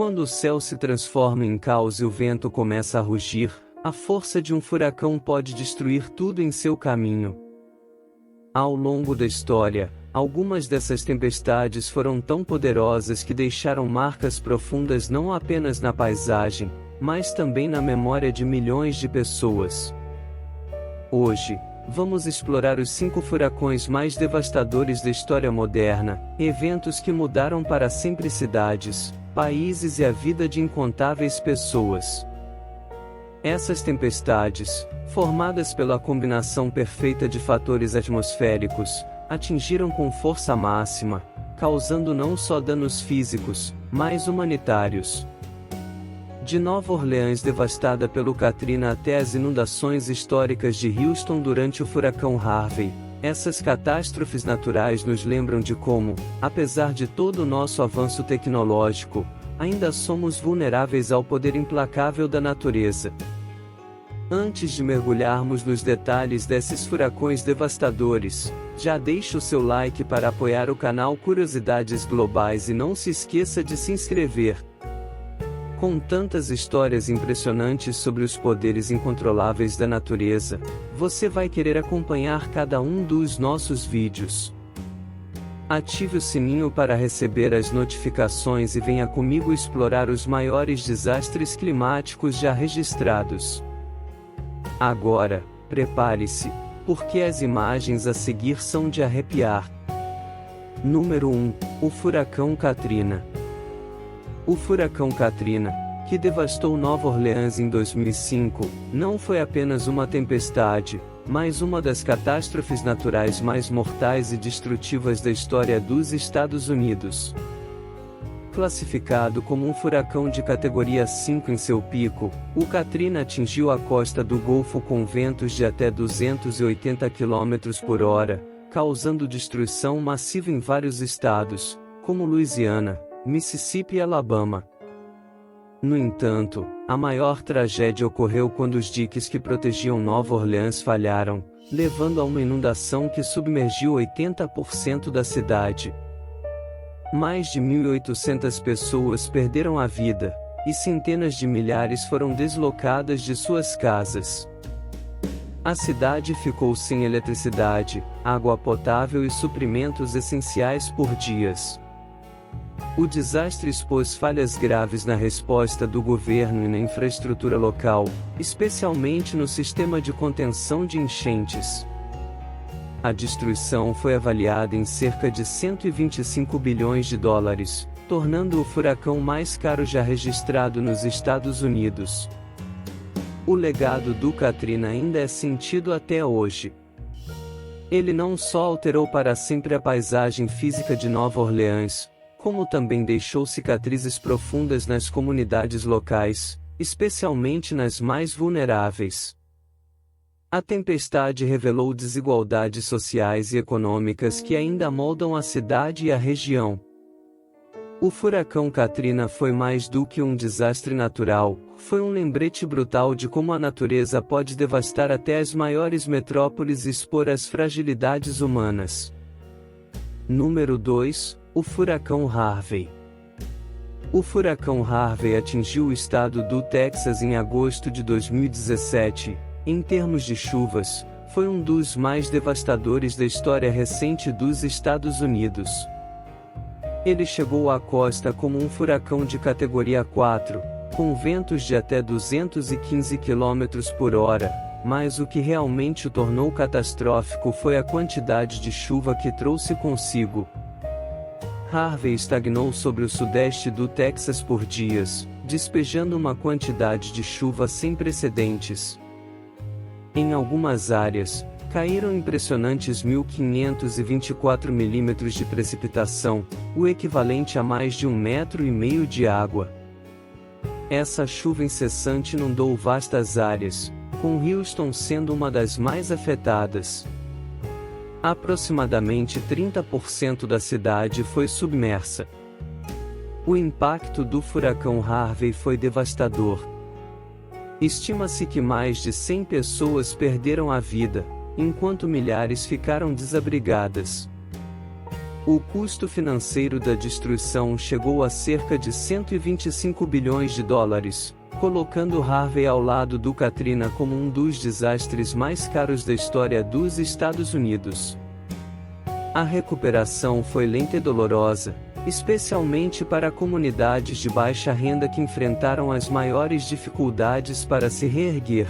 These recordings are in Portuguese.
Quando o céu se transforma em caos e o vento começa a rugir, a força de um furacão pode destruir tudo em seu caminho. Ao longo da história, algumas dessas tempestades foram tão poderosas que deixaram marcas profundas não apenas na paisagem, mas também na memória de milhões de pessoas. Hoje, vamos explorar os 5 furacões mais devastadores da história moderna, eventos que mudaram para sempre cidades, países e a vida de incontáveis pessoas. Essas tempestades, formadas pela combinação perfeita de fatores atmosféricos, atingiram com força máxima, causando não só danos físicos, mas humanitários. De Nova Orleans devastada pelo Katrina até as inundações históricas de Houston durante o furacão Harvey, essas catástrofes naturais nos lembram de como, apesar de todo o nosso avanço tecnológico, ainda somos vulneráveis ao poder implacável da natureza. Antes de mergulharmos nos detalhes desses furacões devastadores, já deixe o seu like para apoiar o canal Curiosidades Globais e não se esqueça de se inscrever. Com tantas histórias impressionantes sobre os poderes incontroláveis da natureza, você vai querer acompanhar cada um dos nossos vídeos. Ative o sininho para receber as notificações e venha comigo explorar os maiores desastres climáticos já registrados. Agora, prepare-se, porque as imagens a seguir são de arrepiar. Número 1, o furacão Katrina. O furacão Katrina, que devastou Nova Orleans em 2005, não foi apenas uma tempestade, mas uma das catástrofes naturais mais mortais e destrutivas da história dos Estados Unidos. Classificado como um furacão de categoria 5 em seu pico, o Katrina atingiu a costa do Golfo com ventos de até 280 km/h, causando destruição massiva em vários estados, como Louisiana, Mississippi e Alabama. No entanto, a maior tragédia ocorreu quando os diques que protegiam Nova Orleans falharam, levando a uma inundação que submergiu 80% da cidade. Mais de 1.800 pessoas perderam a vida, e centenas de milhares foram deslocadas de suas casas. A cidade ficou sem eletricidade, água potável e suprimentos essenciais por dias. O desastre expôs falhas graves na resposta do governo e na infraestrutura local, especialmente no sistema de contenção de enchentes. A destruição foi avaliada em cerca de 125 bilhões de dólares, tornando o furacão mais caro já registrado nos Estados Unidos. O legado do Katrina ainda é sentido até hoje. Ele não só alterou para sempre a paisagem física de Nova Orleans, como também deixou cicatrizes profundas nas comunidades locais, especialmente nas mais vulneráveis. A tempestade revelou desigualdades sociais e econômicas que ainda moldam a cidade e a região. O furacão Katrina foi mais do que um desastre natural, foi um lembrete brutal de como a natureza pode devastar até as maiores metrópoles e expor as fragilidades humanas. Número 2, o furacão Harvey. O furacão Harvey atingiu o estado do Texas em agosto de 2017. Em termos de chuvas, foi um dos mais devastadores da história recente dos Estados Unidos. Ele chegou à costa como um furacão de categoria 4, com ventos de até 215 km/h, mas o que realmente o tornou catastrófico foi a quantidade de chuva que trouxe consigo. Harvey estagnou sobre o sudeste do Texas por dias, despejando uma quantidade de chuva sem precedentes. Em algumas áreas, caíram impressionantes 1.524 milímetros de precipitação, o equivalente a mais de 1,5 metros de água. Essa chuva incessante inundou vastas áreas, com Houston sendo uma das mais afetadas. Aproximadamente 30% da cidade foi submersa. O impacto do furacão Harvey foi devastador. Estima-se que mais de 100 pessoas perderam a vida, enquanto milhares ficaram desabrigadas. O custo financeiro da destruição chegou a cerca de 125 bilhões de dólares, colocando Harvey ao lado do Katrina como um dos desastres mais caros da história dos Estados Unidos. A recuperação foi lenta e dolorosa, especialmente para comunidades de baixa renda que enfrentaram as maiores dificuldades para se reerguer.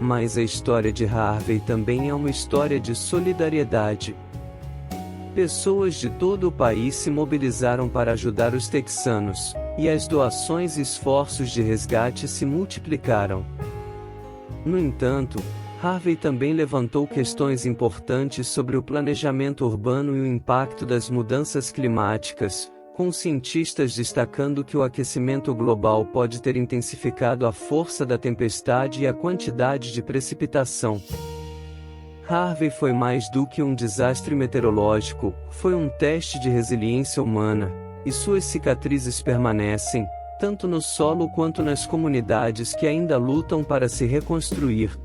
Mas a história de Harvey também é uma história de solidariedade. Pessoas de todo o país se mobilizaram para ajudar os texanos, e as doações e esforços de resgate se multiplicaram. No entanto, Harvey também levantou questões importantes sobre o planejamento urbano e o impacto das mudanças climáticas, com cientistas destacando que o aquecimento global pode ter intensificado a força da tempestade e a quantidade de precipitação. Harvey foi mais do que um desastre meteorológico, foi um teste de resiliência humana, e suas cicatrizes permanecem, tanto no solo quanto nas comunidades que ainda lutam para se reconstruir.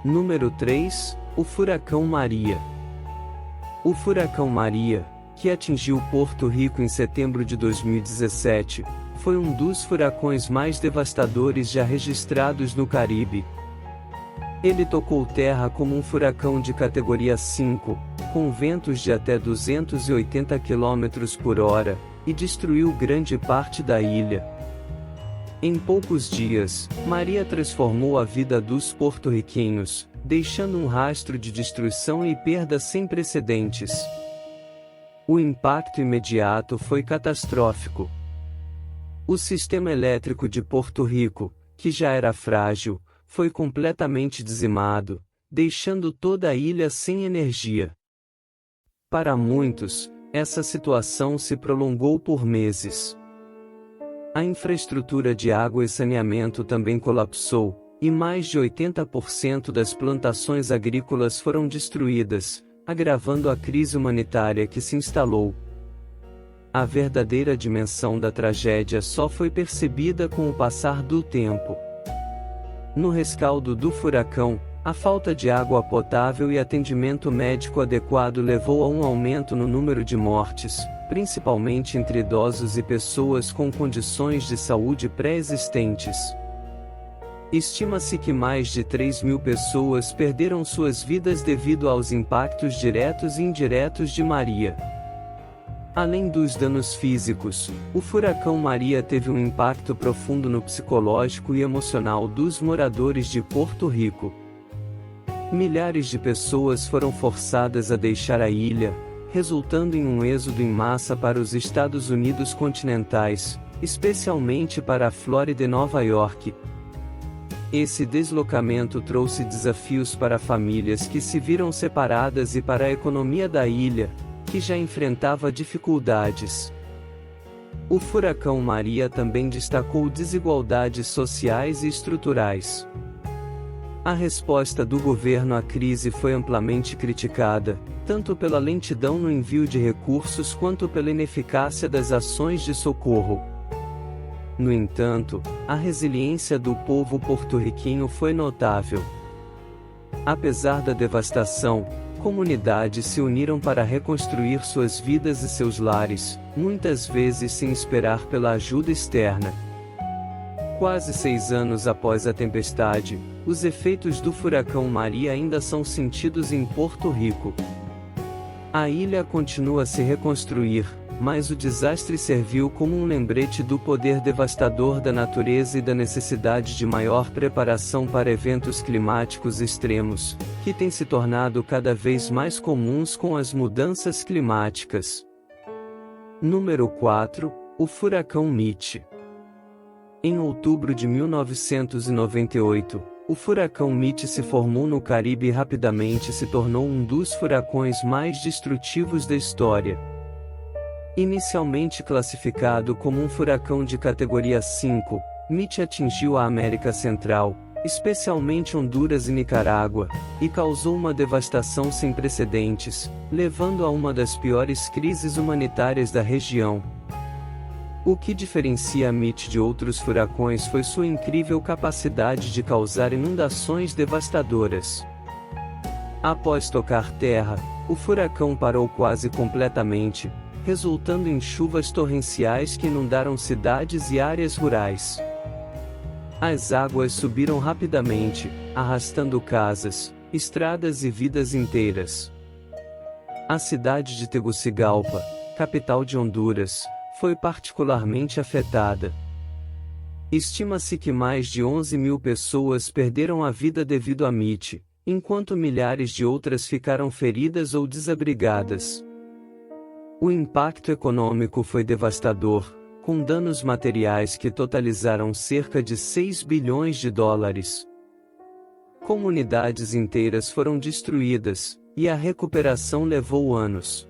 Número 3, o Furacão Maria. O Furacão Maria, que atingiu Porto Rico em setembro de 2017, foi um dos furacões mais devastadores já registrados no Caribe. Ele tocou terra como um furacão de categoria 5, com ventos de até 280 km por hora, e destruiu grande parte da ilha. Em poucos dias, Maria transformou a vida dos porto-riquenhos, deixando um rastro de destruição e perda sem precedentes. O impacto imediato foi catastrófico. O sistema elétrico de Porto Rico, que já era frágil, foi completamente dizimado, deixando toda a ilha sem energia. Para muitos, essa situação se prolongou por meses. A infraestrutura de água e saneamento também colapsou, e mais de 80% das plantações agrícolas foram destruídas, agravando a crise humanitária que se instalou. A verdadeira dimensão da tragédia só foi percebida com o passar do tempo. No rescaldo do furacão, a falta de água potável e atendimento médico adequado levou a um aumento no número de mortes, principalmente entre idosos e pessoas com condições de saúde pré-existentes. Estima-se que mais de 3.000 pessoas perderam suas vidas devido aos impactos diretos e indiretos de Maria. Além dos danos físicos, o furacão Maria teve um impacto profundo no psicológico e emocional dos moradores de Porto Rico. Milhares de pessoas foram forçadas a deixar a ilha, resultando em um êxodo em massa para os Estados Unidos continentais, especialmente para a Flórida e Nova York. Esse deslocamento trouxe desafios para famílias que se viram separadas e para a economia da ilha, que já enfrentava dificuldades. O furacão Maria também destacou desigualdades sociais e estruturais. A resposta do governo à crise foi amplamente criticada, tanto pela lentidão no envio de recursos quanto pela ineficácia das ações de socorro. No entanto, a resiliência do povo porto-riquenho foi notável. Apesar da devastação, comunidades se uniram para reconstruir suas vidas e seus lares, muitas vezes sem esperar pela ajuda externa. Quase 6 anos após a tempestade, os efeitos do furacão Maria ainda são sentidos em Porto Rico. A ilha continua a se reconstruir, mas o desastre serviu como um lembrete do poder devastador da natureza e da necessidade de maior preparação para eventos climáticos extremos, que têm se tornado cada vez mais comuns com as mudanças climáticas. Número 4, o furacão Mitch. Em outubro de 1998, o furacão Mitch se formou no Caribe e rapidamente se tornou um dos furacões mais destrutivos da história. Inicialmente classificado como um furacão de categoria 5, Mitch atingiu a América Central, especialmente Honduras e Nicarágua, e causou uma devastação sem precedentes, levando a uma das piores crises humanitárias da região. O que diferencia Mitch de outros furacões foi sua incrível capacidade de causar inundações devastadoras. Após tocar terra, o furacão parou quase completamente, resultando em chuvas torrenciais que inundaram cidades e áreas rurais. As águas subiram rapidamente, arrastando casas, estradas e vidas inteiras. A cidade de Tegucigalpa, capital de Honduras, foi particularmente afetada. Estima-se que mais de 11.000 pessoas perderam a vida devido a Mitch, enquanto milhares de outras ficaram feridas ou desabrigadas. O impacto econômico foi devastador, com danos materiais que totalizaram cerca de 6 bilhões de dólares. Comunidades inteiras foram destruídas, e a recuperação levou anos.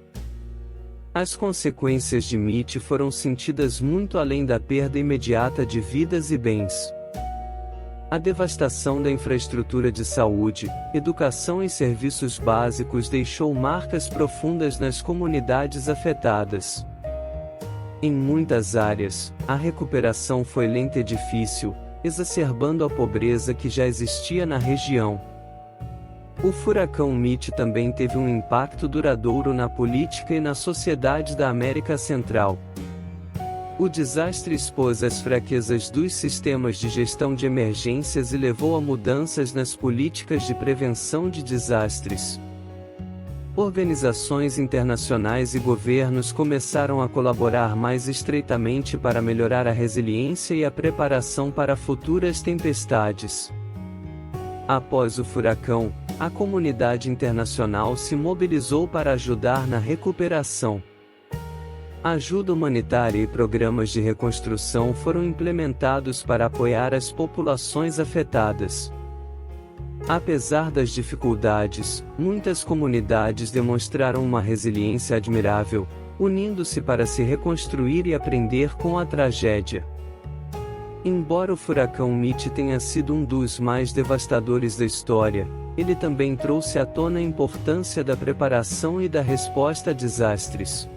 As consequências de Mitch foram sentidas muito além da perda imediata de vidas e bens. A devastação da infraestrutura de saúde, educação e serviços básicos deixou marcas profundas nas comunidades afetadas. Em muitas áreas, a recuperação foi lenta e difícil, exacerbando a pobreza que já existia na região. O furacão Mitch também teve um impacto duradouro na política e na sociedade da América Central. O desastre expôs as fraquezas dos sistemas de gestão de emergências e levou a mudanças nas políticas de prevenção de desastres. Organizações internacionais e governos começaram a colaborar mais estreitamente para melhorar a resiliência e a preparação para futuras tempestades. Após o furacão, a comunidade internacional se mobilizou para ajudar na recuperação. Ajuda humanitária e programas de reconstrução foram implementados para apoiar as populações afetadas. Apesar das dificuldades, muitas comunidades demonstraram uma resiliência admirável, unindo-se para se reconstruir e aprender com a tragédia. Embora o furacão Mitch tenha sido um dos mais devastadores da história, ele também trouxe à tona a importância da preparação e da resposta a desastres.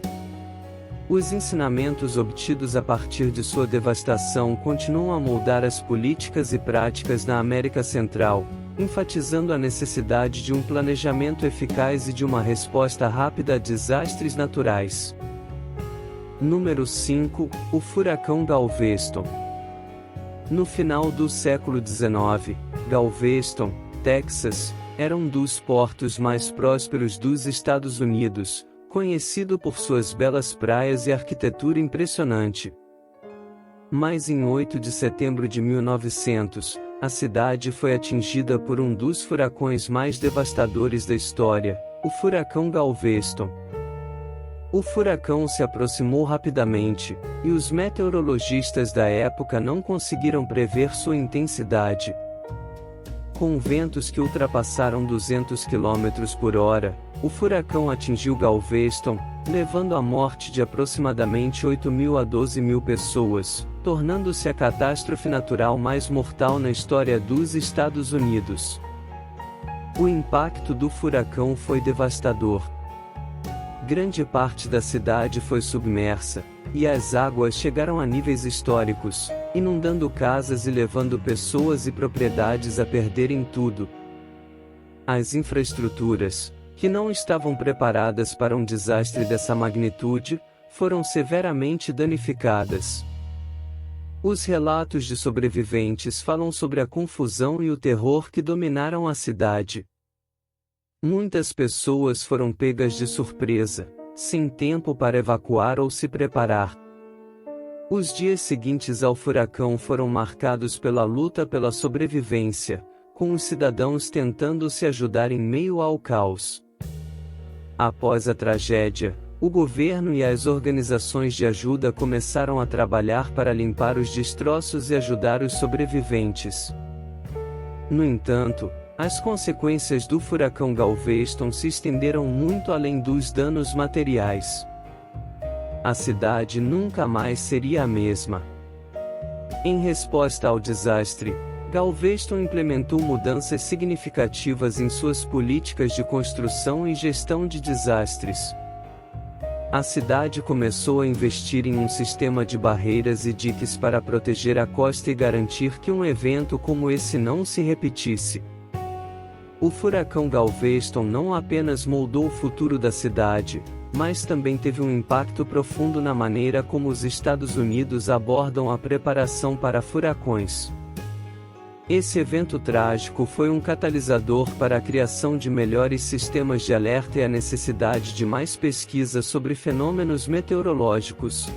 Os ensinamentos obtidos a partir de sua devastação continuam a moldar as políticas e práticas na América Central, enfatizando a necessidade de um planejamento eficaz e de uma resposta rápida a desastres naturais. Número 5, o furacão Galveston. No final do século XIX, Galveston, Texas, era um dos portos mais prósperos dos Estados Unidos, conhecido por suas belas praias e arquitetura impressionante. Mas em 8 de setembro de 1900, a cidade foi atingida por um dos furacões mais devastadores da história, o furacão Galveston. O furacão se aproximou rapidamente, e os meteorologistas da época não conseguiram prever sua intensidade. Com ventos que ultrapassaram 200 km por hora, o furacão atingiu Galveston, levando à morte de aproximadamente 8.000 a 12.000 pessoas, tornando-se a catástrofe natural mais mortal na história dos Estados Unidos. O impacto do furacão foi devastador. Grande parte da cidade foi submersa, e as águas chegaram a níveis históricos, inundando casas e levando pessoas e propriedades a perderem tudo. As infraestruturas, que não estavam preparadas para um desastre dessa magnitude, foram severamente danificadas. Os relatos de sobreviventes falam sobre a confusão e o terror que dominaram a cidade. Muitas pessoas foram pegas de surpresa, sem tempo para evacuar ou se preparar. Os dias seguintes ao furacão foram marcados pela luta pela sobrevivência, com os cidadãos tentando se ajudar em meio ao caos. Após a tragédia, o governo e as organizações de ajuda começaram a trabalhar para limpar os destroços e ajudar os sobreviventes. No entanto, as consequências do furacão Galveston se estenderam muito além dos danos materiais. A cidade nunca mais seria a mesma. Em resposta ao desastre, Galveston implementou mudanças significativas em suas políticas de construção e gestão de desastres. A cidade começou a investir em um sistema de barreiras e diques para proteger a costa e garantir que um evento como esse não se repetisse. O furacão Galveston não apenas moldou o futuro da cidade, mas também teve um impacto profundo na maneira como os Estados Unidos abordam a preparação para furacões. Esse evento trágico foi um catalisador para a criação de melhores sistemas de alerta e a necessidade de mais pesquisa sobre fenômenos meteorológicos.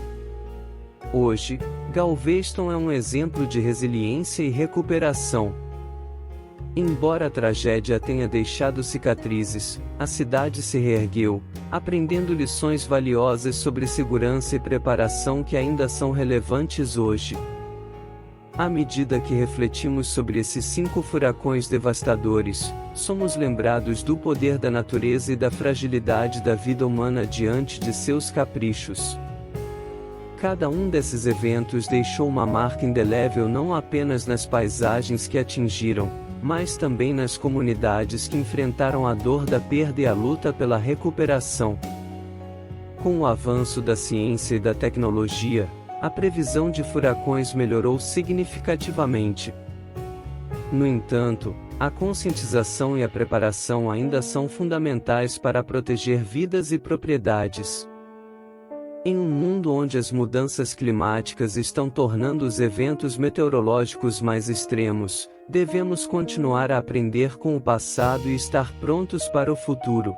Hoje, Galveston é um exemplo de resiliência e recuperação. Embora a tragédia tenha deixado cicatrizes, a cidade se reergueu, aprendendo lições valiosas sobre segurança e preparação que ainda são relevantes hoje. À medida que refletimos sobre esses 5 furacões devastadores, somos lembrados do poder da natureza e da fragilidade da vida humana diante de seus caprichos. Cada um desses eventos deixou uma marca indelével não apenas nas paisagens que atingiram, mas também nas comunidades que enfrentaram a dor da perda e a luta pela recuperação. Com o avanço da ciência e da tecnologia, a previsão de furacões melhorou significativamente. No entanto, a conscientização e a preparação ainda são fundamentais para proteger vidas e propriedades. Em um mundo onde as mudanças climáticas estão tornando os eventos meteorológicos mais extremos, devemos continuar a aprender com o passado e estar prontos para o futuro.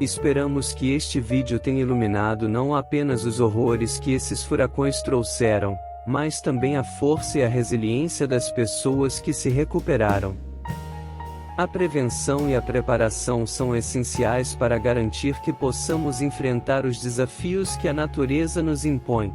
Esperamos que este vídeo tenha iluminado não apenas os horrores que esses furacões trouxeram, mas também a força e a resiliência das pessoas que se recuperaram. A prevenção e a preparação são essenciais para garantir que possamos enfrentar os desafios que a natureza nos impõe.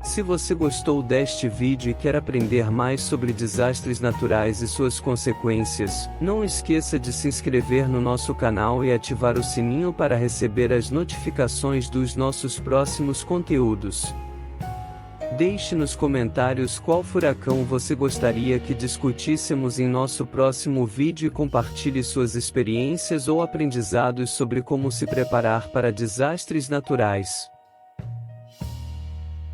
Se você gostou deste vídeo e quer aprender mais sobre desastres naturais e suas consequências, não esqueça de se inscrever no nosso canal e ativar o sininho para receber as notificações dos nossos próximos conteúdos. Deixe nos comentários qual furacão você gostaria que discutíssemos em nosso próximo vídeo e compartilhe suas experiências ou aprendizados sobre como se preparar para desastres naturais.